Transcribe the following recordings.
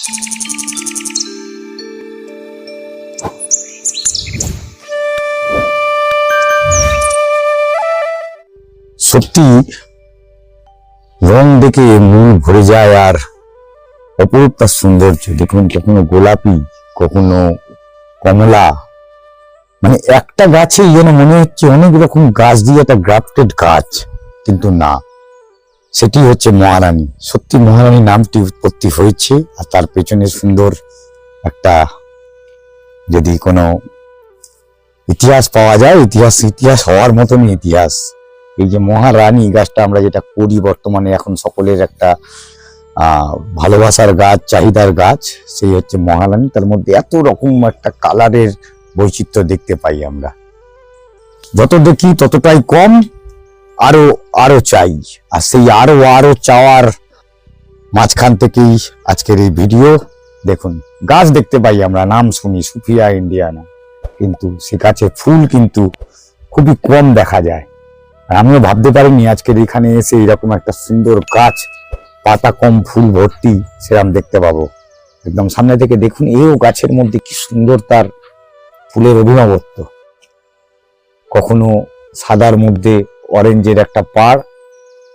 সত্যি রং দেখে মন ভরে যায় আর অপরূপ তার সৌন্দর্য। দেখুন, কখনো গোলাপি, কখনো কমলা, মানে একটা গাছে যেন মনে হচ্ছে অনেক রকম গাছ দিয়ে একটা গ্রাফটেড গাছ, কিন্তু না, সেটি হচ্ছে মহারানী। সত্যি মহারানী নামটি উৎপত্তি হয়েছে আর তার পেছনে সুন্দর একটা যদি কোনো ইতিহাস পাওয়া যায়, ইতিহাস হওয়ার মতনই ইতিহাস। এই যে মহারানী গাছটা আমরা যেটা করি বর্তমানে, এখন সকলের একটা ভালোবাসার গাছ, চাহিদার গাছ, সেই হচ্ছে মহারানী। তার মধ্যে এত রকম একটা কালারের বৈচিত্র্য দেখতে পাই আমরা। যত দেখি ততটাই কম, আরো আরো চাই। আর সেই আরো চাওয়ার মাঝখান থেকেই আজকের এই ভিডিও। দেখুন, গাছ দেখতে পাই আমরা, নাম শুনি সুফিয়া ইন্ডিয়ানা, কিন্তু সে গাছে ফুল কিন্তু খুবই কম দেখা যায়। আর আমিও ভাবতে পারিনি আজকের এখানে এসে এরকম একটা সুন্দর গাছ, পাতা কম ফুল ভর্তি, সেরকম দেখতে পাবো। একদম সামনে থেকে দেখুন, এও গাছের মধ্যে কি সুন্দর তার ফুলের অভিনবত্ব। কখনো সাদার মধ্যে অরেঞ্জের একটা পাড়,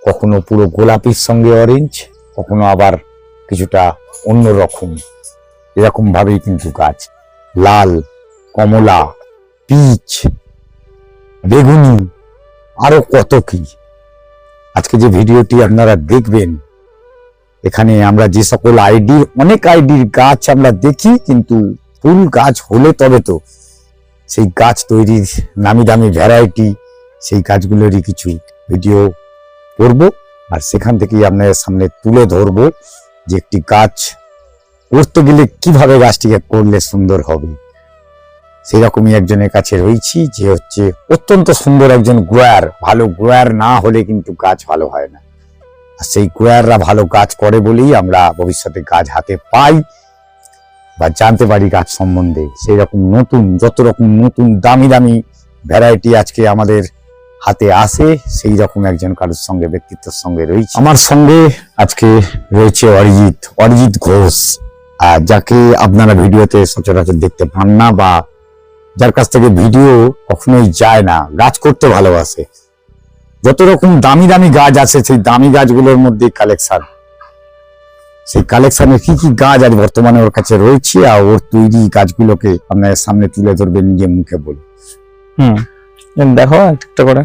কখনো পুরো গোলাপির সঙ্গে অরেঞ্জ, কখনো আবার কিছুটা অন্যরকম। এরকম ভাবেই কিন্তু গাছ, লাল, কমলা, পিচ, বেগুনি, আরো কত কি। আজকে যে ভিডিওটি আপনারা দেখবেন, এখানে আমরা যে সকল অনেক আইডির গাছ আমরা দেখি, কিন্তু ফুল গাছ হলে তবে তো সেই গাছ তৈরির নামি দামি ভ্যারাইটি, সেই গাছগুলোরই কিছু ভিডিও করব। আর সেখান থেকেই আপনাদের সামনে তুলে ধরবো যে একটি গাছ করতে গেলে কিভাবে গাছটিকে করলে সুন্দর হবে। সেই রকমই একজনের কাছে রয়েছি, যে হচ্ছে অত্যন্ত সুন্দর একজন গ্রোয়ার। ভালো গ্রোয়ার না হলে কিন্তু গাছ ভালো হয় না। আর সেই গ্রোয়াররা ভালো গাছ করে বলেই আমরা ভবিষ্যতে গাছ হাতে পাই বা জানতে পারি গাছ সম্বন্ধে। সেই রকম যত রকম নতুন দামি দামি ভ্যারাইটি আজকে আমাদের হাতে আসে, সেই রকম একজন কারোর সঙ্গে, ব্যক্তিত্বের সঙ্গে রয়েছে। আমার সঙ্গে আজকে রয়েছে অরিজিৎ ঘোষ, আর যাকে আপনারা ভিডিওতে সচরাচর দেখতে পান না, বা যার কাছ থেকে ভিডিও কখনোই যায় না। গাছ করতে ভালোবাসে, যত রকম দামি দামি গাছ আছে, সেই দামি গাছগুলোর মধ্যে কালেকশন, সেই কালেকশনের কি কি গাছ আজ বর্তমানে ওর কাছে রয়েছে, আর ওর তৈরি গাছগুলোকে আপনার সামনে তুলে ধরবে নিজে মুখে বলে। দেখো একটা করে।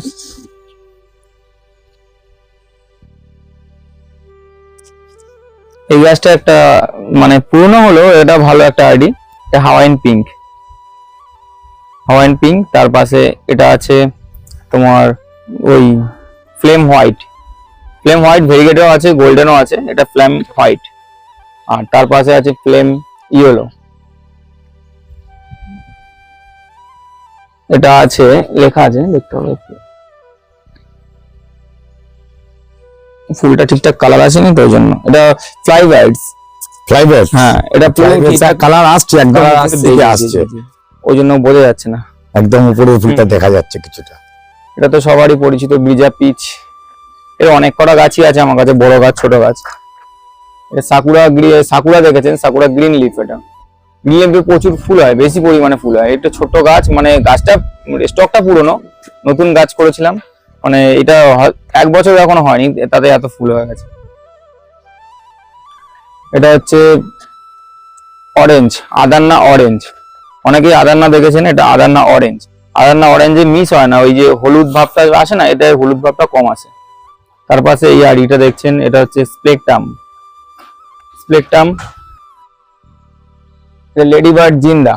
এই গাছটা একটা মানে পুরনো হলো, এটা ভালো একটা আইডি, হাওয়াইয়ান পিঙ্ক। তার পাশে এটা আছে তোমার ওই ফ্লেম হোয়াইট ভেরিগেটও আছে, গোল্ডেনও আছে, এটা ফ্লেম হোয়াইট। আর তার পাশে আছে ফ্লেম ইয়েলো, এটা আছে, লেখা আছে, দেখতে হবে। ফুলটা ঠিকঠাক কালার আসেনি তো, ওই জন্য এটা ফ্লাইবার্ড। হ্যাঁ, এটা কালার আসছে, একদম দিকে আসছে, ওই জন্য বোঝা যাচ্ছে না। একদম উপরে ফুলটা দেখা যাচ্ছে কিছুটা। এটা তো সবারই পরিচিত ব্রিজা পিচ। এর অনেক কটা গাছই আছে আমার কাছে, বড় গাছ, ছোট গাছ। এটা সাকুরা দেখেছেন, সাকুরা গ্রিন লিফ। এটা গ্রিন লিফে প্রচুর ফুল হয়, বেশি পরিমাণে ফুল হয়। এটা ছোট গাছ, মানে গাছটা স্টকটা পুরনো, নতুন গাছ করেছিলাম, মানে এটা 1 বছর এখনো হয়নি, তাতে এত ফুল হয়ে গেছে। এটা হচ্ছে অরেঞ্জ, আদান্না অরেঞ্জ। অনেকেই আদান্না দেখেছেন, এটা আদান্না অরেঞ্জে মিস হয় না, ওই যে হলুদ ভাবটা আসে না, এটা হলুদ ভাবটা কম আসে। তার পাশে এই আড়িটা দেখছেন, এটা হচ্ছে স্প্লেকটাম। লেডিবার্ড জিন্দা।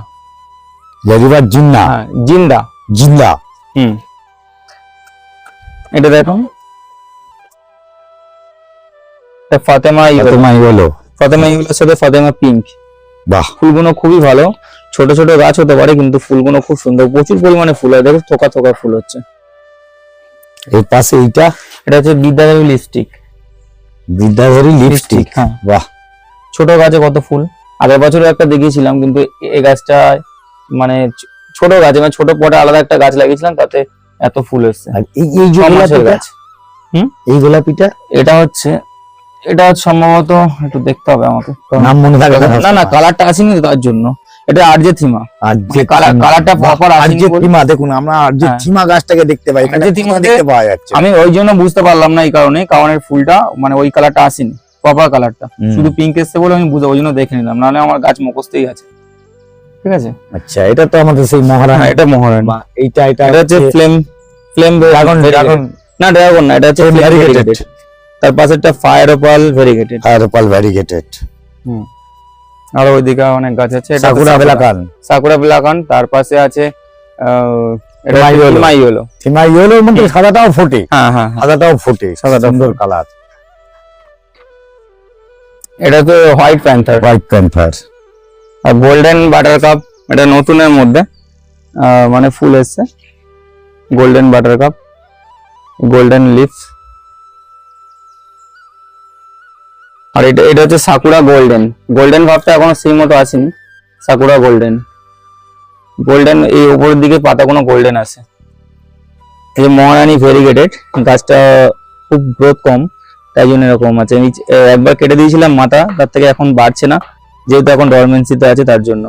হ্যাঁ, জিন্দা। এটা দেখুন, ফাতেমা ইয়েলোর সাথে ফাতেমা পিঙ্ক। বাহ, ফুলগুলো খুবই ভালো, ছোট ছোট গাছ হতে পারে, কিন্তু ফুলগুলো খুব সুন্দর, প্রচুর পরিমাণে ফুল হয়। দেখো, থোকা থোকা ফুল হচ্ছে। এর পাশে এটা হচ্ছে বিদ্যাধরী লিপস্টিক। হ্যাঁ, বাহ, ছোট গাছে কত ফুল। আগের বছর একটা দেখিয়েছিলাম, কিন্তু এই গাছটা মানে ছোট গাছে, মানে ছোট পটে আলাদা একটা গাছ লাগিয়েছিলাম, তাতে এত ফুল এসছে। এই গোলাপিটা, এটা হচ্ছে এটা সম্ভবত একটু দেখতে হবে আমাকে, কারণ- নাম মনে থাকে না না কালারটা আসেনি তো তার জন্য। এটা আরজে থিমা, আর যে কালারটা প্রপার আর আসেনি যে বলে- থিমা দেখুন, আমরা আর যে হ্যাঁ। থিমা গাছটাকে দেখতে পাই, এখানে আরজে থিমা থিমাতে- দেখতে পাওয়া যাচ্ছে। আমি ওই জন্য বুঝতে পারলাম না এই কারণে, কারণ এর ফুলটা মানে ওই কালারটা আসেনি, প্রপার কালারটা হুম। শুধু পিঙ্ক এসছে বলে আমি বুঝে ওই জন্য দেখে নিলাম, নাহলে আমার গাছ মুখস্থই আছে। ঠিক আছে, আচ্ছা, এটা তো আমাদের সেই মহারানী। হ্যাঁ এটা মহারানী। বা এইটা এটা হচ্ছে ফ্লেম ড্রাগন, না ড্রাগন না, এটা হচ্ছে ভ্যারিগেটেড, তার পাশে একটা ফায়ার ওপাল ভেরিগেটেড। ফায়ারপাল ভ্যারিগেটেড, আর ওইদিকে অনেক গাছ আছে। এটা সাকুরা বেলাকান, সাকুরা বেলাকান। তার পাশে আছে এটা Thimaiyolo। Thimaiyolo। থিমা ইয়েলোর মধ্যে সাদাটাও ফোটে, হ্যাঁ হ্যাঁ হ্যাঁ। সাদাটাও ফোটে, সাদাটাও সুন্দর কালার। এটা তো হোয়াইট প্যান্থার। হোয়াইট প্যান্থার, আর গোল্ডেন বাটার কাপ, এটা নতুনের মধ্যে মানে ফুল এসছে। Golden butter cup, golden leaf. আর এটা হচ্ছে সাকুরা গোল্ডেন। গোল্ডেন ভাবটা এখনো সেই মতো আসেনি, সাকুরা গোল্ডেন। গোল্ডেন এই উপরের দিকে পাতাগুলো গোল্ডেন আছে। এই যে মহারানী ভেরিগেটেড, গাছটা খুব গ্রোথ কম, তাই জন্য এরকম আছে। আমি একবার কেটে দিয়েছিলাম মাথা, তার থেকে এখন বাড়ছে না, যেহেতু এখন ডরমেন্সিতে আছে তার জন্য।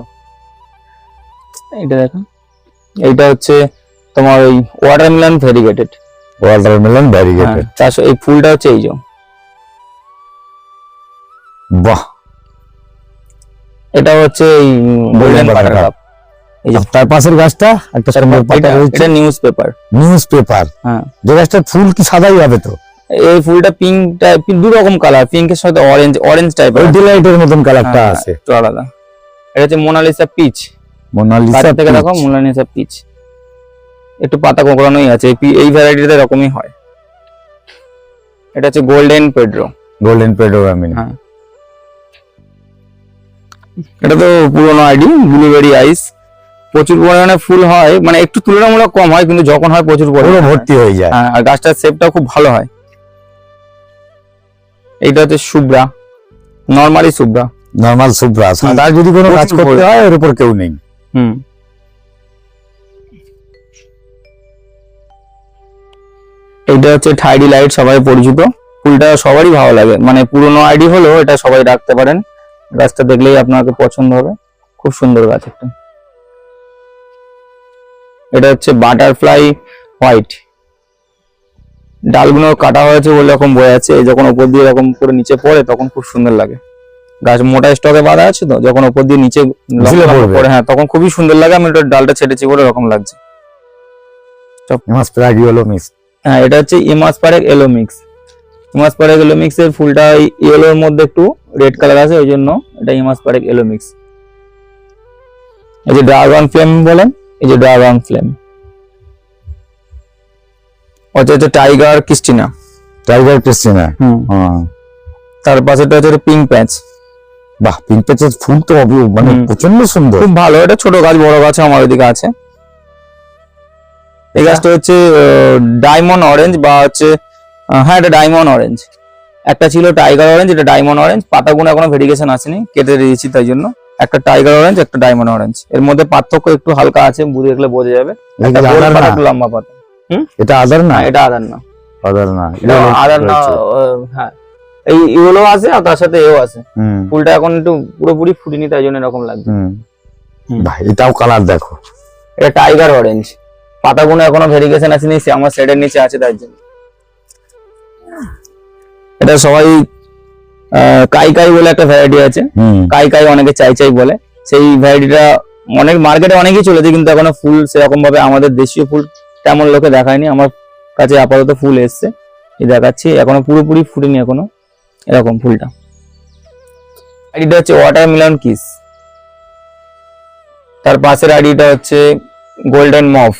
এটা দেখো, এইটা হচ্ছে তোমার ওই ওয়াটারমেলন ভেরিগেটেড। Watermelon variegated. এই ফুলটা হচ্ছে এই যে, বাহ, এটা হচ্ছে এই golden butter butter cup। Cup. এই যে তার পাশের গাছটা একটা সুন্দর পাতা রয়েছে, এটা নিউজ পেপার। News paper. হ্যাঁ, যে গাছটার ফুল কি সাদাই হবে তো, এই ফুলটা পিঙ্কটা দু রকম কালার, পিঙ্কের সাথে অরেঞ্জ টাইপের, ওই ডিলাইটের মতন কালারটা আছে। একটু আলাদা। এটা হচ্ছে মোনালিসা পিচ। মোনালিসা কাছ থেকে peach। দেখো মোনালিসা পিচ, একটু পাতা কোঁকড়ানোই আছে। এই ভ্যারাইটিতে এরকমই হয়। এটা হচ্ছে গোল্ডেন পেড্রো। গোল্ডেন পেডো, আমি হ্যাঁ, এটা তো পুরোনো আইডি। ব্লুবেরি আইস, প্রচুর পরিমাণে ফুল হয়, মানে একটু তুলনামূলক কম হয়, কিন্তু যখন হয় প্রচুর পুরো পরিমাণে হয়। ভর্তি হয়ে যায়। হ্যাঁ, আর গাছটার শেপটাও খুব ভালো হয়। এইটা হচ্ছে শুভ্রা, নরমালি শুভ্রা। নরমাল সুব্রা, সাদা যদি কোনো কাজ প্রচুর করতে হয় ওর উপর কেউ নেই। হুম, এইটা হচ্ছে থাইডি লাইট, সবাই পরিচিত। ফুলটা সবারই ভালো লাগে, মানে পুরোনো আইডি হলেও এটা সবাই রাখতে পারেন। গাছটা দেখলেই আপনাকে পছন্দ হবে, খুব সুন্দর গাছ একটা। এটা হচ্ছে বাটারফ্লাই হোয়াইট। ডালগুলো কাটা হয়েছে বলে এরকম বয়ে আছে, এই যখন উপর দিয়ে এরকম করে নিচে পড়ে তখন খুব সুন্দর লাগে। গাছ মোটা স্টকে বাঁধা আছে তো, যখন উপর দিয়ে নিচে ঝুলে পড়বে। পড়ে, হ্যাঁ তখন খুবই সুন্দর লাগে। আমি ওটা ডালটা ছেড়েছি বলে এরকম লাগছে। মাস প্রাগিওলো মিস, হ্যাঁ, এটা হচ্ছে ইমাসপারেক এলো মিক্স। ইমাসপারেক এলো মিক্স এর ফুলটা ইয়েলোর মধ্যে একটু রেড কালার আছে, ওই জন্য এটা ইমাসপারেক এলো মিক্স। এই যে ড্রাগন ফ্লেম বলেন, এই যে ড্রাগন ফ্লেম। হচ্ছে টাইগার ক্রিস্টিনা। Tiger Christina. হ্যাঁ, তার পাশেটা হচ্ছে পিঙ্ক প্যাচ। বাহ, পিঙ্ক পেচের ফুল তো মানে হুম। প্রচন্ড সুন্দর। খুব ভালো, এটা ছোট গাছ, বড় গাছ আমার ওইদিকে আছে। এই গাছটা হচ্ছে ডায়মন্ড অরেঞ্জ, বা হচ্ছে হ্যাঁ এটা ডায়মন্ড অরেঞ্জ। একটা ছিল টাইগার অরেঞ্জ, এটা ডায়মন্ড অরেঞ্জ। পাতাগুলো এখনো ভেরিগেশন আসেনি, কেটে দিয়েছি তাই জন্য। একটা টাইগার অরেঞ্জ, একটা ডায়মন্ড অরেঞ্জ, এর মধ্যে পার্থক্য একটু হালকা আছে, বুঝে দেখলে বোঝা যাবে। এটা একটা কি গোল আদার পাতা, না? একটু লম্বা পাতা। এটা আদার না, না এটা আদার না, আদার না, এটা আদার না। হ্যাঁ, এই ইয়েলো আছে আর তার সাথে এও আছে। হুম ফুলটা এখন একটু পুরোপুরি ফুটিনি, তাই জন্য এরকম লাগছে। হুম। ভাই, এটাও কালার দেখো। এটা টাইগার অরেঞ্জ, পাতাগুলো এখনো ভেরিগেশন আসেনি, আমার শেডের নিচে আছে তাই জন্য। এটা সবাই কাই কাই বলে একটা ভ্যারাইটি আছে, কাই কাই অনেকে চাই চাই বলে। সেই ভ্যারাইটিটা অনেক মার্কেটে অনেকেই চলেছে, কিন্তু এখনো ফুল সেরকম ভাবে আমাদের দেশীয় ফুল তেমন লোকে দেখায়নি। আমার কাছে আপাতত ফুল এসছে, এই দেখাচ্ছি, এখনো পুরোপুরি ফুটেনি এখনো, এরকম ফুলটা। এটা হচ্ছে ওয়াটারমেলন কিস। তার পাশের আইডিটা হচ্ছে গোল্ডেন মফ।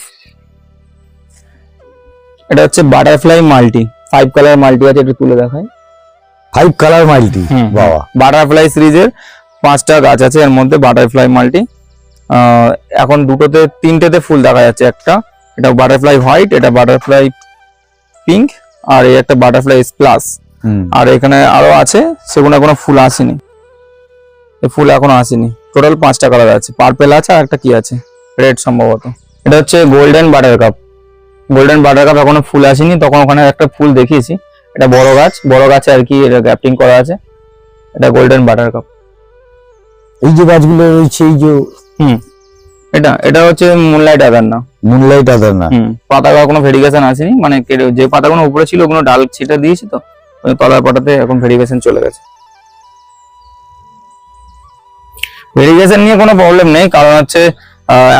এটা হচ্ছে বাটারফ্লাই মাল্টি, 5 কালার মাল্টি আছে, একটু তুলে দেখাই। 5 কালার মাল্টি, বাবা। বাটারফ্লাই সিরিজের 5টা গাছ আছে, এর মধ্যে বাটারফ্লাই মাল্টি। এখন তিনটেতে ফুল দেখা যাচ্ছে। একটা এটা বাটারফ্লাই হোয়াইট, এটা বাটারফ্লাই পিঙ্ক, আর এই একটা বাটারফ্লাই স্প্লাস। আর এখানে আরো আছে, সেগুলো এখনো ফুল আসেনি, এই ফুল এখনো আসেনি। টোটাল 5টা কালার আছে, পার্পেল আছে, আর একটা কি আছে রেড সম্ভবত। এটা হচ্ছে golden butter cup. Golden butter cup এখনো ফুল আসেনি, তখন ওখানে একটা ফুল দেখিয়েছি। এটা বড় গাছে আর কি এটা গ্রাফটিং করা আছে। এটা গোল্ডেন বাটারকাপ। এই যে গাছগুলো রয়েছে, এই যে এটা হচ্ছে মুনলাইট আদার না। মুনলাইট আদার না? পাতাগুলো কোনো ভেরিগেশন আসেনি, মানে যে পাতাগুলো উপরে ছিল ওগুলো ডাল ছিটা দিয়েছি, তো ওই তলার পাতাতে এখন ভেরিগেশন চলে গেছে। ভেরিগেশন নিয়ে কোনো প্রবলেম নেই, কারণ হচ্ছে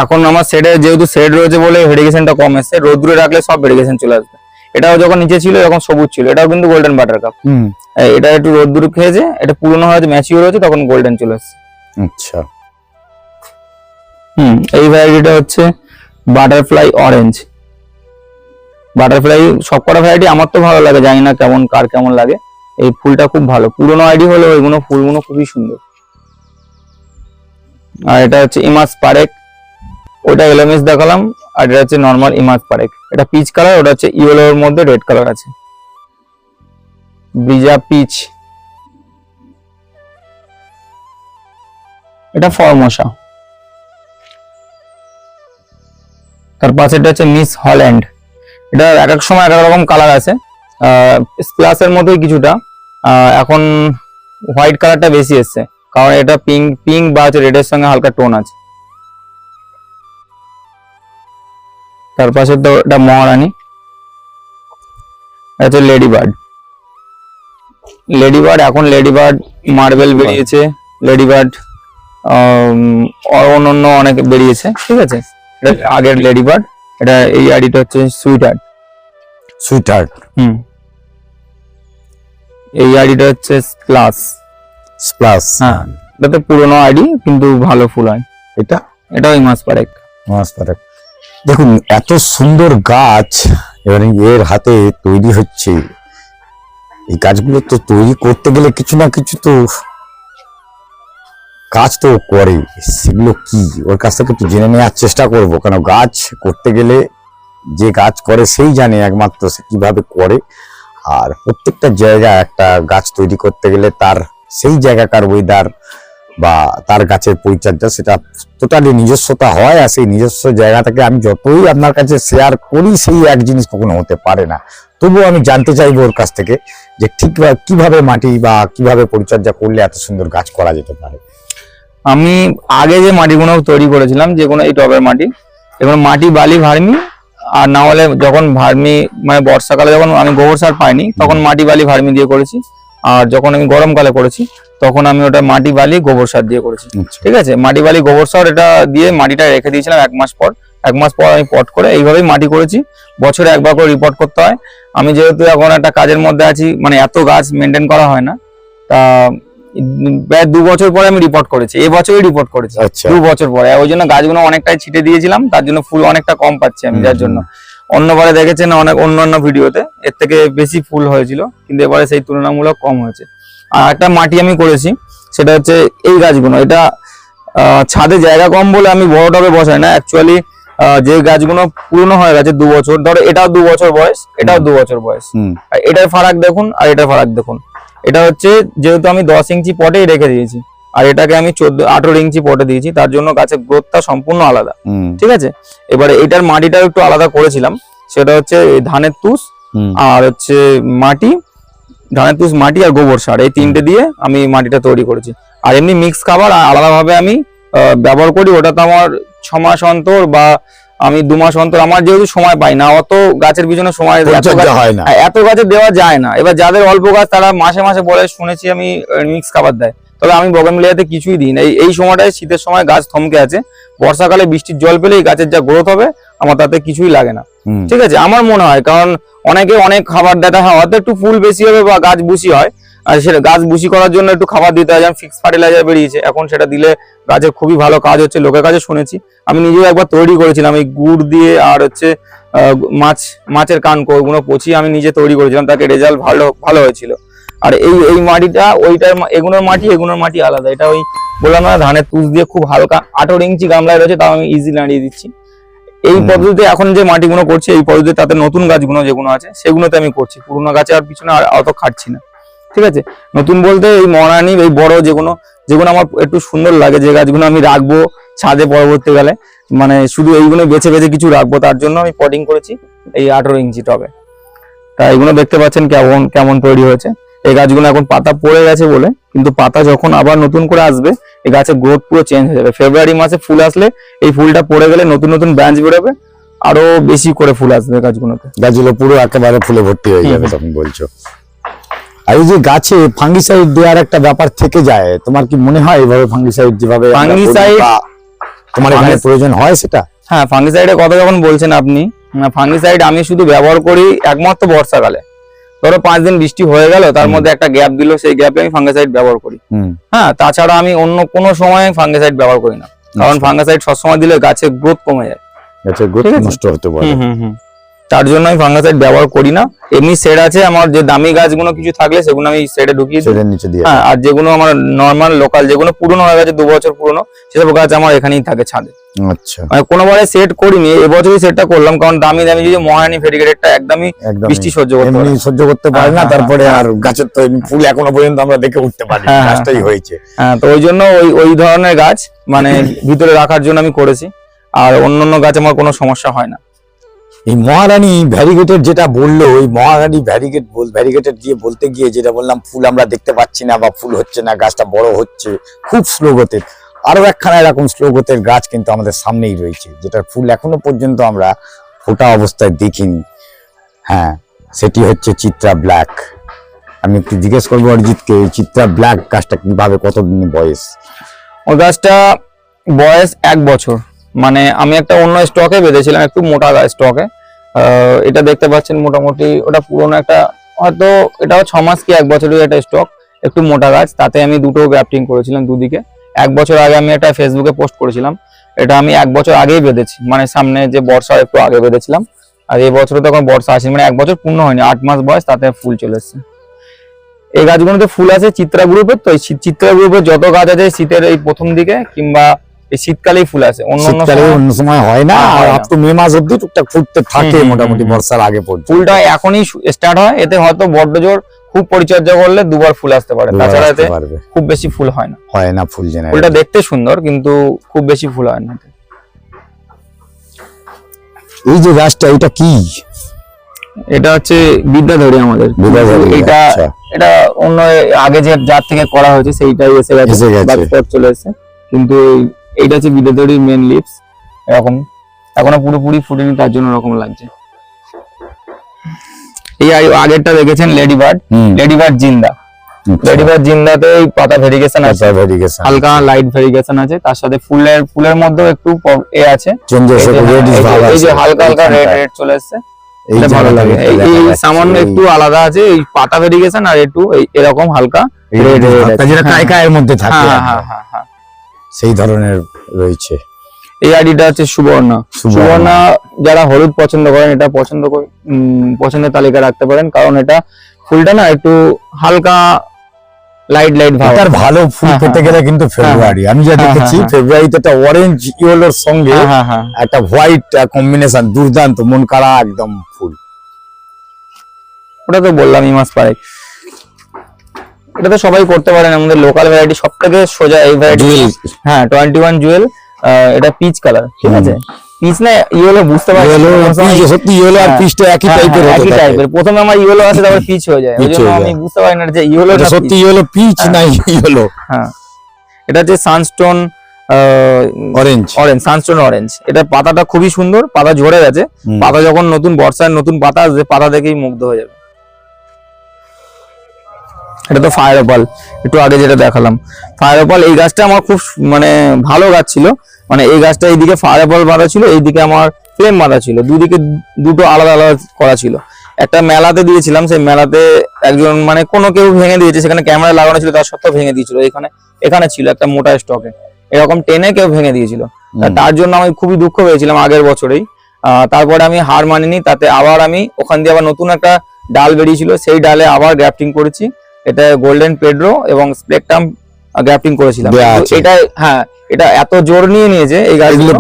এখন আমার শেডে যেহেতু শেড রয়েছে বলে ভেরিগেশনটা কম এসছে। রোদ্দুরে রাখলে সব ভেরিগেশন চলে আসবে। এটাও যখন নিচে ছিল যখন সবুজ ছিল, এটাও কিন্তু গোল্ডেন বাটারকাপ। এটা একটু রোদ্দুর খেয়েছে, এটা পুরনো হয়েছে, ম্যাচিওর হয়েছে, তখন গোল্ডেন চলে আসছে। আচ্ছা। এই ভ্যারাইটিটা হচ্ছে বাটারফ্লাই অরেঞ্জ। বাটারফ্লাই সবকটা ভ্যারাইটি আমার তো ভালো লাগে, জানি না কার কেমন লাগে। এই ফুলটা খুব ভালো, পুরনো আইডি হলো ওইগুলো ফুলগুলো খুবই সুন্দর। আর এটা হচ্ছে ইমাস পারেক, ওটা এলোমিস দেখালাম, আর এটা হচ্ছে নর্মাল ইমাস পারেক। এটা পিচ কালার, ওটা হচ্ছে ইয়েলোর মধ্যে রেড কালার আছে। ব্রিজা পিচ, এটা ফরমোসা। তার পাশেটা হচ্ছে মিস হল্যান্ড। এটা এক এক সময় এক এক রকম কালার আছে, স্প্লাসের মতোই কিছুটা। এখন হোয়াইট কালারটা বেশি এসছে, কারণ এটা পিঙ্ক বা রেডের সঙ্গে হালকা টোন আছে। তার পাশে তো এটা মহারানী, এটা হচ্ছে লেডিবার্ড। এখন লেডিবার্ড মার্বেল বেরিয়েছে, লেডিবার্ড অন্য অনেক বেরিয়েছে, ঠিক আছে। এটা আগের লেডিবার্ড। এটা এই আইডিটা হচ্ছে সুইট হার্ট। এই আইডিটা হচ্ছে স্প্লাস। হ্যাঁ, এটা তো পুরোনো আইডি কিন্তু ভালো ফুল হয়। এটাও ইমাস পারেক। দেখুন এত সুন্দর গাছ এবারে এর হাতে তৈরি হচ্ছে। এই গাছগুলো তো তৈরি করতে গেলে কিছু না কিছু তো কাজ তো করে, সেগুলো কি ওর কাছ থেকে একটু জেনে নেওয়ার চেষ্টা করবো। কারণ গাছ করতে গেলে যে গাছ করে সেই জানে একমাত্র সে কিভাবে করে। আর প্রত্যেকটা জায়গা একটা গাছ তৈরি করতে গেলে তার সেই জায়গাকার ওয়েদার বা তার গাছের পরিচর্যা সেটা টোটালি নিজস্বতা হয়। আর সেই নিজস্ব জায়গা থেকে আমি যতই আপনার কাছে শেয়ার করি সেই এক জিনিস কখনো হতে পারে না। তবুও আমি জানতে চাইবো ওর কাছ থেকে যে ঠিক কিভাবে মাটি বা কিভাবে পরিচর্যা করলে এত সুন্দর গাছ করা যেতে পারে। আমি আগে যে মাটিগুলো তৈরি করেছিলাম, যেগুলো এই টবের মাটি, এগুলো মাটি বালি ভার্মি, আর না হলে যখন ভার্মি মানে বর্ষাকালে যখন আমি গোবর সার পাইনি তখন মাটি বালি ভার্মি দিয়ে করেছি। আর যখন আমি গরমকালে করেছি তখন আমি ওটা মাটি বালি গোবর সার দিয়ে করেছি। ঠিক আছে, মাটি বালি গোবর সার এটা দিয়ে মাটিটা রেখে দিয়েছিলাম 1 মাস পর। 1 মাস পর আমি পট করে এইভাবেই মাটি করেছি। বছরে একবার করে রিপোর্ট করতে হয়। আমি যেহেতু এখন একটা কাজের মধ্যে আছি, মানে এত গাছ মেনটেন করা হয় না, তা প্রায় 2 বছর পরে আমি রিপোর্ট করেছি। এই বছরই রিপোর্ট করেছি 2 বছর পরে। ওই জন্য গাছগুলো অনেকটাই ছিটে দিয়েছিলাম, তার জন্য ফুল অনেকটা কম পাচ্ছি আমি। যার জন্য অন্যবারে দেখেছেন অন্যান্য ভিডিওতে এর থেকে বেশি ফুল হয়েছিল, কিন্তু এবারে সেই তুলনামূলক কম হয়েছে। আর একটা মাটি আমি করেছি, সেটা হচ্ছে এই গাছগুলো। এটা ছাদে জায়গা কম বলে আমি বড় টবে বসাই না। অ্যাকচুয়ালি যে গাছগুলো পুরনো হয়ে গেছে 2 বছর, ধরো এটাও 2 বছর বয়স, এটাও 2 বছর বয়স, এটার ফারাক দেখুন আর এটার ফারাক দেখুন। এটা হচ্ছে যেহেতু আমি 10 ইঞ্চি পটেই রেখে দিয়েছি, আর এটাকে আমি 18 ইঞ্চি পটে দিয়েছি, তার জন্য গাছের গ্রোথটা সম্পূর্ণ আলাদা। ঠিক আছে, এবারে এটার মাটিটা একটু আলাদা করেছিলাম। সেটা হচ্ছে ধানের তুষ আর হচ্ছে মাটি, ধানের তুষ, মাটি আর গোবর সার, এই 3টে দিয়ে আমি মাটিটা তৈরি করেছি। আর এমনি মিক্স খাবার আলাদাভাবে আমি ব্যবহার করি। ওটা তো আমার 6 মাস অন্তর বা আমি 2 মাস অন্তর, আমার যেহেতু সময় পাই না, অত গাছের পিছনে সময় হয় না, এত গাছে দেওয়া যায় না। এবার যাদের অল্প গাছ তারা মাসে মাসে বলে শুনেছি আমি মিক্স খাবার দেয়, তবে আমি বগেনভিলিয়াতে কিছুই দিই না। এই সময়টায় শীতের সময় গাছ থমকে আছে, বর্ষাকালে বৃষ্টির জল পেলে এই গাছের যা গ্রোথ হবে আমার তাতে কিছুই লাগে না। ঠিক আছে, আমার মনে হয়, কারণ অনেকে অনেক খাবার দেয়, হয়তো একটু ফুল বেশি হবে বা গাছ বুশি হয়, আর সেটা গাছ বুশি করার জন্য একটু খাবার দিতে হয়, যেমন ফিক্স ফার্টিলাইজার বেরিয়েছে এখন, সেটা দিলে গাছের খুবই ভালো কাজ হচ্ছে, লোকের কাছে শুনেছি। আমি নিজেও একবার তৈরি করেছিলাম এই গুড় দিয়ে, আর হচ্ছে মাছের কানকো, ওগুলো পচিয়ে আমি নিজে তৈরি করেছিলাম, তাকে রেজাল্ট ভালো হয়েছিল। আর এই মাটিটা ওইটার এগুলোর মাটি আলাদা। এটা ওই বললাম না ধানের তুষ দিয়ে খুব হালকা 18 ইঞ্চি গামলায় রয়েছে, তাও আমি ইজি নাড়িয়ে দিচ্ছি। এই পদ্ধতিতে এখন যে মাটিগুলো করছি, এই পদ্ধতিতে তাতে নতুন গাছগুলো যেগুলো আছে সেগুলোতে আমি করছি, পুরোনো গাছে আর পিছনে আর অত খাটছি না। ঠিক আছে, নতুন বলতে এই মরানি, এই বড় যেগুলো আমার একটু সুন্দর লাগে, যে গাছগুলো আমি রাখবো ছাদে পরবর্তীকালে, মানে শুধু এইগুলো বেছে বেছে কিছু রাখবো, তার জন্য আমি পটিং করেছি এই 18 ইঞ্চি টবে। তা এগুলো দেখতে পাচ্ছেন কেমন কেমন তৈরি হয়েছে। এই গাছগুলো এখন পাতা পড়ে গেছে বলে, কিন্তু পাতা যখন আবার নতুন করে আসবে এই গাছের গ্রোথ পুরো চেঞ্জ হয়ে যাবে। ফেব্রুয়ারি মাসে ফুল আসলে এই ফুলটা পড়ে গেলে নতুন নতুন ব্রাঞ্চ বেরোবে, আরো বেশি করে ফুল আসবে গাছগুলোতে। গাছগুলো পুরো একেবারে ফুলে ভর্তি হয়ে যাবে তখন বলছো। আর এই যে গাছে ফাঙ্গিসাইড দেওয়ার একটা ব্যাপার থেকে যায়, তোমার কি মনে হয় এইভাবে ফাঙ্গিসাইড যেভাবে আমরা করি ফাঙ্গিসাইড বা তোমার এখানে প্রয়োজন হয় সেটা? হ্যাঁ, ফাঙ্গিসাইডের কথা যখন বলছেন আপনি, ফাঙ্গিসাইড আমি শুধু ব্যবহার করি একমাত্র বর্ষাকালে। ধরো 5 দিন বৃষ্টি হয়ে গেল, তার মধ্যে একটা গ্যাপ দিল, সেই গ্যাপে আমি ফাঙ্গিসাইড ব্যবহার করি। হ্যাঁ, তাছাড়া আমি অন্য কোনো সময় ফাঙ্গিসাইড ব্যবহার করি না, কারণ ফাঙ্গিসাইড সবসময় দিলে গাছের গ্রোথ কমে যায়, গাছের গ্রোথ নষ্ট হতে পারে। তার জন্য আমি ফাঙ্গিসাইড ব্যবহার করি না। এমনি শেড আছে আমার, যে দামি গাছগুলো কিছু থাকলে সেগুলো আমি শেডে ঢুকিয়ে দিই। শেডের নিচে দিয়ে। হ্যাঁ, আর যেগুলো আমার নর্মাল লোকাল, যেগুলো পুরনো হয়ে গেছে 2 বছর পুরনো, সেসব গাছ আমার এখানেই থাকে ছাদে। আচ্ছা, মানে কোনোবারে সেট করিনি, এবছরই সেটটা করলাম, কারণ দামি দামি যদি মহারানী ভেরিগেটেডটা একদমই বৃষ্টি সহ্য করতে পারে এমনি সহ্য করতে পারে না, হ্যাঁ, তারপরে হ্যাঁ, আর গাছের তো এমনি ফুল এখনো পর্যন্ত আমরা দেখে উঠতে পারি, হ্যাঁ, গাছটাই হ্যাঁ। হয়েছে। হ্যাঁ, তো ওই জন্য ওই ধরনের গাছ মানে ভিতরে রাখার জন্য আমি করেছি, আর অন্যান্য গাছ আমার কোনো সমস্যা হয় না। এই মহারানী ভ্যারিগেটেড যেটা বললো, ওই মহারানী ভ্যারিগেটেড দিয়ে বলতে গিয়ে যেটা বললাম, ফুল আমরা দেখতে পাচ্ছি না বা ফুল হচ্ছে না, গাছটা বড় হচ্ছে খুব স্লো গতির। আরো একখানা এরকম স্লো গতির গাছ কিন্তু আমাদের সামনেই রয়েছে, যেটার ফুল এখনো পর্যন্ত আমরা ফোটা অবস্থায় দেখিনি। হ্যাঁ, সেটি হচ্ছে চিত্রা ব্ল্যাক। আমি একটু জিজ্ঞেস করবো অরিজিৎকে, এই চিত্রা ব্ল্যাক গাছটা কিভাবে, কতদিন বয়স? ওই গাছটা বয়স 1 বছর। মানে আমি একটা অন্য স্টকে বেঁধেছিলাম, একটু মোটা স্টকে। এটা দেখতে পাচ্ছেন মোটামুটি ওটা পুরোনো একটা, হয়তো এটাও 6 মাস কি 1 বছরের একটা স্টক, একটু মোটা গাছ। তাতে আমি দুটো গ্রাফটিং করেছিলাম দুদিকে। 1 বছর আগে আমি একটা ফেসবুকে পোস্ট করেছিলাম, এটা আমি 1 বছর আগেই বেঁধেছি, মানে সামনে যে বর্ষা একটু আগে বেঁধেছিলাম। আর এই বছরে তখন বর্ষা আসেনি, মানে 1 বছর পূর্ণ হয়নি, 8 মাস বয়স, তাতে ফুল চলে এসেছে। এই গাছগুলোতে ফুল আছে চিত্রা গ্রুপের। তো এই চিত্রা গ্রুপের যত গাছ আছে শীতের এই প্রথম দিকে কিংবা এই শীতকালেই ফুল আছে, অন্য অন্য সময় হয় না। আর হয় না। আপ টু মে মাস অব্দি টুকটাক ফুটতে থাকে মোটামুটি, হুম। বর্ষার আগে পর্যন্ত। ফুলটা এখনই স্টার্ট হয়, এতে হয়তো বড্ড জোর খুব পরিচর্যা করলে 2বার ফুল আসতে পারে, দুবার তাছাড়া আসতে এতে পারবে। খুব বেশি ফুল হয় না। হয় না ফুল জেনারেল। ফুলটা দেখতে সুন্দর, কিন্তু খুব বেশি ফুল হয় না। এই যে গাছটা, এটা কি? এটা হচ্ছে বিদ্যাধরী আমাদের। বিদ্যাধরী, এটা আচ্ছা। এটা অন্য আগে যে যার থেকে করা হয়েছে সেইটাই এসে গেছে, এসে গেছে। বাকিটা চলে এসেছে। কিন্তু এইটা হচ্ছে বিদ্যাধরীর মেন লিভস, এরকম এখনো পুরোপুরি ফুটেনি, তার জন্য এরকম লাগছে। এই আগেরটা দেখেছেন লেডি বার্ড, লেডি বার্ড জিন্দা। লেডি বার্ড জিন্দাতে এই পাতা ভেরিগেশন আছে, হালকা লাইট ভেরিগেশন আছে, তার সাথে ফুলের মধ্যেও একটু এ আছে, এই যে হালকা হালকা রেড চলে এসেছে। এটা ভালো লাগে, এই সামান্য একটু আলাদা আছে, এই পাতা ভেরিগেশন আর একটু এরকম হালকা রেড যেটা কাইকায়ের মধ্যে থাকে, হ্যাঁ। সেই ধরনের রয়েছে। এই আইডিটা হচ্ছে সুবর্ণা। সুবর্ণা যারা হলুদ পছন্দ করেন, এটা পছন্দের তালিকা রাখতে পারেন, কারণ এটা ফুলটা না একটু হালকা লাইট ভাব। তার ভালো ফুল পেতে গেলে কিন্তু ফেব্রুয়ারি, আমি যা দেখেছি ফেব্রুয়ারিতে একটা অরেঞ্জ ইয়েলোর সঙ্গে একটা হোয়াইট কম্বিনেশন, দুর্দান্ত, মন কাড়া একদম ফুল। ওটা তো বললাম এই মাস পারে, এটা তো সবাই করতে পারেন। আমাদের লোকাল ভ্যারাইটি সব থেকে সোজা এই ভ্যারাইটি। হ্যাঁ, 21 জুয়েল। এটা পিচ কালার, ঠিক আছে? পিচ না ইয়েলো, বুঝতে পারছি সত্যি ইয়েলো আর পিচটা একই টাইপের। প্রথমে আমার ইয়েলো আসে, তারপর পিচ হয়ে যায়, ওইজন্য আমি বুঝতে পারি না যে ইয়েলো সত্যি ইয়েলো পিচ না ইয়েলো। হ্যাঁ, এটা হচ্ছে সানস্টোন অরেঞ্জ, সানস্টোন অরেঞ্জ। এটা পাতাটা খুবই সুন্দর, পাতা ঝরে গেছে, পাতা যখন নতুন বর্ষার নতুন পাতা আসবে, পাতা দেখেই মুগ্ধ হয়ে যাবে। এটা তো ফায়ার অপাল, একটু আগে যেটা দেখালাম ফায়ার অপাল। এই গাছটা আমার খুব মানে ভালো গাছ ছিল, মানে এই গাছটা এইদিকে ফায়ার অপাল বাঁধা ছিল, এইদিকে আমার ফ্লেম বাঁধা ছিল, দুদিকে দুটো আলাদা আলাদা করা ছিল। একটা মেলাতে দিয়েছিলাম, সেই মেলাতে একজন মানে কোনো কেউ ভেঙে দিয়েছে, সেখানে ক্যামেরা লাগানো ছিল, তার সত্ত্বেও ভেঙে দিয়েছিল। এখানে ছিল একটা মোটা স্টকে, এরকম টেনে কেউ ভেঙে দিয়েছিল, তার জন্য আমি খুবই দুঃখ পেয়েছিলাম আগের বছরেই। তারপরে আমি হার মানিনি, তাতে আবার আমি ওখান দিয়ে আবার নতুন একটা ডাল বেরিয়েছিল, সেই ডালে আবার গ্রাফটিং করেছি। এটা গোল্ডেন পেড্রো এবং স্পেকট্রাম গ্রাফটিং করেছিলাম। এটা হ্যাঁ, এটা এত জোর নিয়ে নিয়েছে এই গাছগুলো,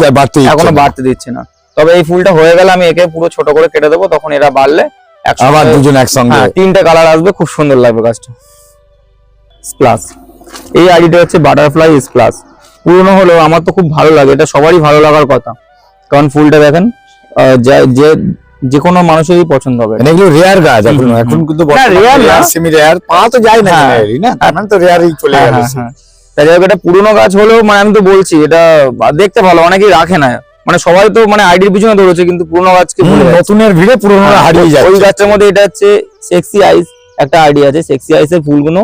এখনো বাড়তে দিচ্ছে না। তবে এই ফুলটা হয়ে গেলে আমি একে পুরো ছোট করে কেটে দেবো, তখন এরা বাড়লে আবার দুজন একসঙ্গে 3টে কালার আসবে, খুব সুন্দর লাগবে গাছটা। স্প্লাস, এই আইডিটা হচ্ছে বাটারফ্লাই স্প্লাস। পুরনো হলেও আমার তো খুব ভালো লাগে, এটা সবারই ভালো লাগার কথা, কারণ ফুলটা দেখেন যে যে কোনো মানুষেরই পছন্দ হবে। মানে এগুলো রেয়ার গাছ এখন, হুম, হুম, এখন কিন্তু না, rare না। সেমি রেয়ার পাওয়া তো যায় না হ্যাঁ। generally, না তার মানে তো রেয়ারই চলে হ্যাঁ, গেল। হ্যাঁ, হ্যাঁ। তাই যাই হোক, এটা পুরোনো গাছ হলেও মানে আমি তো বলছি এটা দেখতে ভালো, অনেকেই রাখে না, মানে সবাই তো মানে আইডির পিছনে দৌড়ছে কিন্তু পুরোনো গাছকে ভুলে যাচ্ছে। নতুনের ভিড়ে পুরোনো হ্যাঁ, হারিয়ে ওই যাচ্ছে। গাছটার মধ্যে এটা হচ্ছে সেক্সি আইস, একটা আইডিয়া আছে। সেক্সি আইসের ফুলগুলো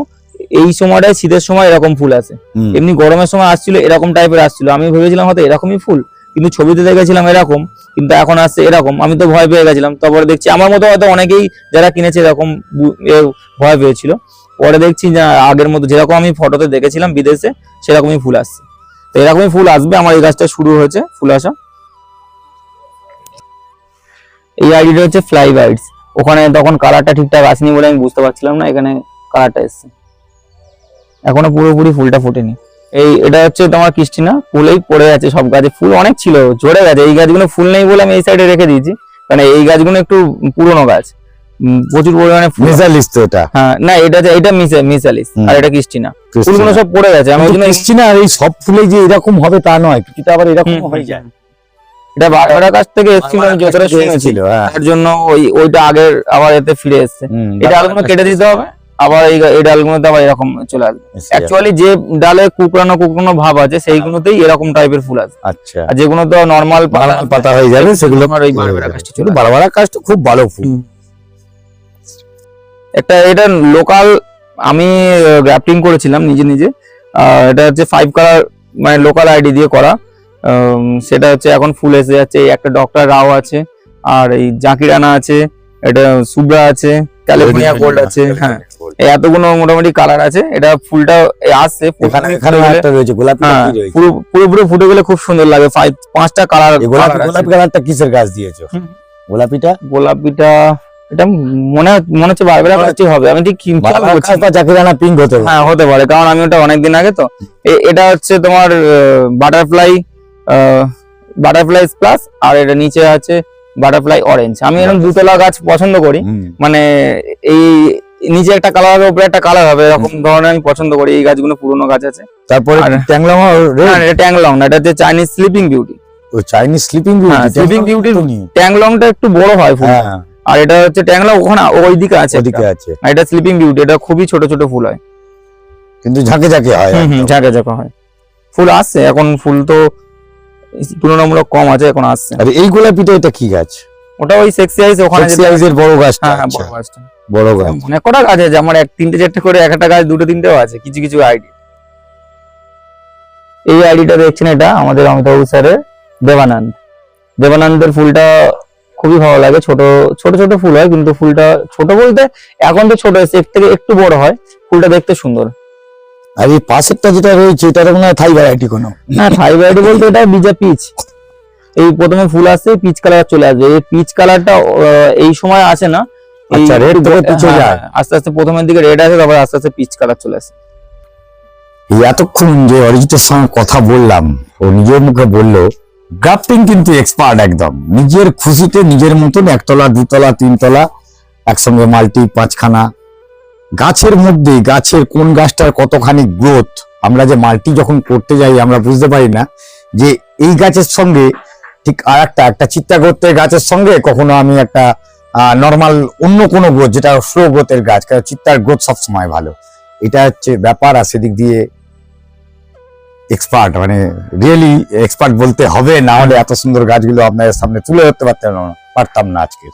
এই সময়টায় শীতের সময় এরকম ফুল আসে, হুম। এমনি গরমের সময় আসছিল এরকম টাইপের আসছিল। আমি ভেবেছিলাম হয়তো এরকমই ফুল, কিন্তু ছবিতে দেখেছিলাম এরকম, কিন্তু এখন আসছে এরকম। আমি তো ভয় পেয়ে গেছিলাম, তারপরে দেখছি আমার মতো হয়তো অনেকেই যারা কিনেছে এরকম ভয় পেয়েছিল। পরে দেখছি যে আগের মতো যেরকম আমি ফটোতে দেখেছিলাম বিদেশে সেরকমই ফুল আসছে। তো এরকমই ফুল আসবে, আমার এই গাছটা শুরু হয়েছে ফুল আসা। এই আইডিটা হচ্ছে ফ্লাই বাইটস, ওখানে তখন কালারটা ঠিকঠাক আসেনি বলে আমি বুঝতে পারছিলাম না, এখানে কালারটা এসছে। এখনো পুরোপুরি ফুলটা ফোটেনি। এটা হচ্ছে তোমার ক্রিস্টিনা, ফুলেই পড়ে আছে সব গাছে, ফুল অনেক ছিল ঝরে গেছে। এই গাছগুলো ফুল নেই বলে আমি এই সাইডে রেখে দিয়েছি, কারণ এই গাছগুলো একটু পুরোনো গাছ, প্রচুর পরিমাণে ফুল। মেজালিস তো এটা। হ্যাঁ, না এটা মিসালিস আর এটা ক্রিস্টিনা, ফুলগুলো সব পড়ে গেছে। আমি ওই জন্য ক্রিস্টিনা আর এই সব ফুলে যে এরকম হবে তা নয়, কিছুটা আবার এরকম হয়ে যায়। এটা বারবার কাছ থেকে এসেছিল আমি যতটা শুনেছি, হ্যাঁ। তার জন্য ওইটা আগের আবার এতে ফিরে এসছে। এই ডালগুলো কেটে দিতে হবে, আবার এই ডালগুলোতে আবার এরকম চলে আসবে। অ্যাকচুয়ালি যে ডালে কুকড়ানো ভাব আছে সেইগুলোতেই এরকম টাইপের ফুল আছে। আচ্ছা, আর যেগুলো তো নরমাল পাতা হয়ে যাবে সেগুলো আমার ওই বারবেরা গাছটা চলে আসবে। বারবার কাজটা খুব ভালো ফুল। এটা লোকাল আমি গ্রাফটিং করেছিলাম নিজে। এটা হচ্ছে 5 কালার মানে লোকাল আইডি দিয়ে করা। সেটা হচ্ছে এখন ফুল এসে যাচ্ছে। এই একটা ডক্টর রাও আছে, আর এই জাকিরানা আছে, এটা সুব্রা আছে, ক্যালিফোর্নিয়া গোল্ড আছে। হ্যাঁ, এই এতগুলো মোটামুটি কালার আছে। এটা ফুলটা আসছে, এখানে একটা রয়েছে গোলাপি, কি রয়েছে? পুরো ফুটে গেলে খুব সুন্দর লাগে। 5টা কালার। গোলাপি কালারটা কিসের গাছ দিয়েছো? গোলাপিটা এটা মনে হচ্ছে বারবেরা গাছটি হবে, আমি ঠিক জাকিরানা পিঙ্ক হতে পারে। হ্যাঁ, হতে পারে, কারণ আমি ওটা অনেকদিন আগে তো। এটা হচ্ছে তোমার বাটারফ্লাই প্লাস, আর এটা নিচে আছে বাটারফ্লাই অরেঞ্জ। আমি এরকম দুতলা গাছ পছন্দ করি, মানে এই নিচে একটা কালার হবে উপরে একটা কালার হবে, এরকম ধরনের আমি পছন্দ করি। এই গাছগুলো পুরোনো গাছ আছে। তারপরে ট্যাংলং, এটা ট্যাংলং না, এটা হচ্ছে চাইনিজ স্লিপিং বিউটি। ও চাইনিজ স্লিপিং বিউটি, ট্যাংলংটা একটু বড় হয় ফুল, আর এটা হচ্ছে ট্যাংলং ওখানে ওইদিকে আছে, ওদিকে আছে। আর এটা স্লিপিং বিউটি, এটা খুবই ছোট ছোট ফুল হয়, কিন্তু ঝাঁকে ঝাঁকে হয়। ঝাঁকে ঝাঁকে হয়। ফুল আসছে এখন, ফুল তো তুলনামূলক কম আছে, এখন আসছে। আর এই গোলাপিটা এটা কি গাছ? ওটা ওই সেক্সি আইস, ওখানে সাইজের বড় গাছটা। হ্যাঁ, বড় গাছটা, বড় গাছ। অনেক কটা গাছ আছে, আমার 3-4 করে একটা গাছ 2-3টেও আছে কিছু আইডি। এই আইডিটা দেখছেন, এটা আমাদের অমিতাভ স্যারের দেবানন্দের ফুলটা খুবই ভালো লাগে। ছোট ফুল হয়, কিন্তু ফুলটা ছোট বলতে এখন তো ছোট এর থেকে একটু বড় হয়, ফুলটা দেখতে সুন্দর। আর এই পাশেরটা যেটা রয়েছে এটা তো মনে হয় থাই ভ্যারাইটি কোনো? না, থাই ভ্যারাইটি বলতে এটা বিজা পিচ। এই প্রথমে ফুল আসছে, পিচ কালার চলে আসবে। এই পিচ কালারটা এই সময় আসে না, আচ্ছা, রেড থেকে পিচে যায়। আস্তে আস্তে প্রথমের দিকে রেড আসে, তারপর আস্তে আস্তে পিচ কালার চলে আসে। এই এতক্ষণ যে অরিজিতের সঙ্গে কথা বললাম, ও নিজের মুখে বললো গ্রাফটিং কিন্তু এক্সপার্ট একদম। নিজের খুশিতে নিজের মতন 1 তলা 2 তলা 3 তলা একসঙ্গে মাল্টি 5খানা গাছের মধ্যে, গাছের কোন গাছটার কতখানি গ্রোথ, আমরা যে মাল্টি যখন করতে যাই আমরা বুঝতে পারি না যে এই গাছের সঙ্গে ঠিক আর একটা চিত্তাগ্রতের গাছের সঙ্গে কখনো আমি একটা নর্মাল অন্য কোনো গ্রোথ, যেটা স্লো গ্রোথের গাছ, কারণ চিত্তার গ্রোথ সবসময় ভালো। এটা হচ্ছে ব্যাপার। আর সেদিক দিয়ে এক্সপার্ট, মানে রিয়েলি এক্সপার্ট বলতে হবে, না হলে এত সুন্দর গাছগুলো আপনাদের সামনে তুলে ধরতে পারতাম না আজকে।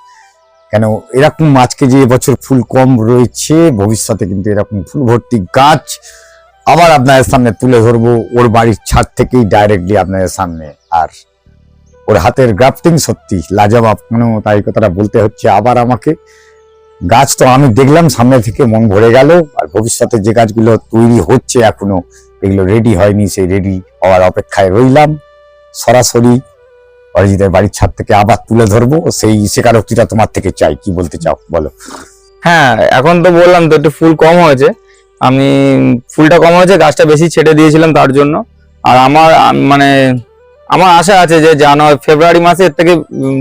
কেন এরকম আজকে যে এবছর ফুল কম রয়েছে, ভবিষ্যতে কিন্তু এরকম ফুল ভর্তি গাছ আবার আপনাদের সামনে তুলে ধরবো, ওর বাড়ির ছাদ থেকেই ডাইরেক্টলি আপনাদের সামনে। আর ওর হাতের গ্রাফটিং সত্যি লাজবাব, তাই কথাটা বলতে হচ্ছে আবার আমাকে। গাছ তো আমি দেখলাম সামনে থেকে, মন ভরে গেল। আর ভবিষ্যতে যে গাছগুলো তৈরি হচ্ছে এখনো, এগুলো রেডি হয়নি, সেই রেডি হওয়ার অপেক্ষায় রইলাম। সরাসরি অরিজিতের বাড়ির ছাদ থেকে আবার তুলে ধরবো, সেই স্বীকারোক্তিটা তোমার থেকে চাই। কি বলতে চাও বলো? হ্যাঁ, এখন তো বললাম তো একটু ফুল কম হয়েছে, আমি ফুলটা কম হয়েছে, গাছটা বেশি ছেটে দিয়েছিলাম তার জন্য। আর আমার আশা আছে যে ফেব্রুয়ারি মাসে এর থেকে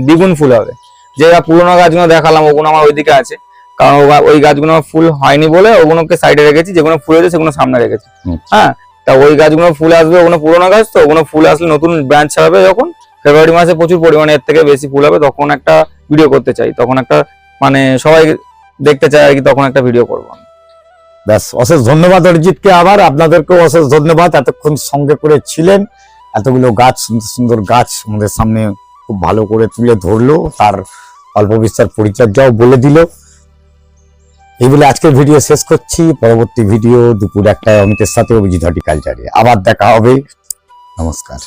দ্বিগুণ ফুল হবে। যে পুরোনো গাছগুলো দেখালাম ওগুলো আমার ওইদিকে আছে, কারণ ওই গাছগুলো ফুল হয়নি বলে ওগুলোকে সাইডে রেখেছি, যেগুলো ফুল হয়েছে সেগুলো সামনে রেখেছি। হ্যাঁ, তা ওই গাছগুলো ফুল আসবে, ওগুলো পুরোনো গাছ তো, ওগুলো ফুল আসলে নতুন ব্রাঞ্চ ছাড়াবে যখন, ফেব্রুয়ারি মাসে প্রচুর পরিমাণে এর থেকে বেশি ফুল হবে, তখন একটা ভিডিও করতে চাই, তখন একটা মানে সবাই দেখতে চায় আর কি, তখন একটা ভিডিও করবো। ব্যাস, অশেষ ধন্যবাদ অরিজিৎকে, আবার আপনাদেরকেও অশেষ ধন্যবাদ, এতক্ষণ সঙ্গে করে ছিলেন। এতগুলো গাছ, সুন্দর সুন্দর গাছ আমাদের সামনে খুব ভালো করে তুলে ধরলো, তার অল্প বিস্তার পরিচর্যাও বলে দিল। এই বলে আজকের ভিডিও শেষ করছি। পরবর্তী ভিডিও দুপুর 1টায় অমিতের সাথে অভিজিৎ হর্টিকালচারে আবার দেখা হবে। নমস্কার।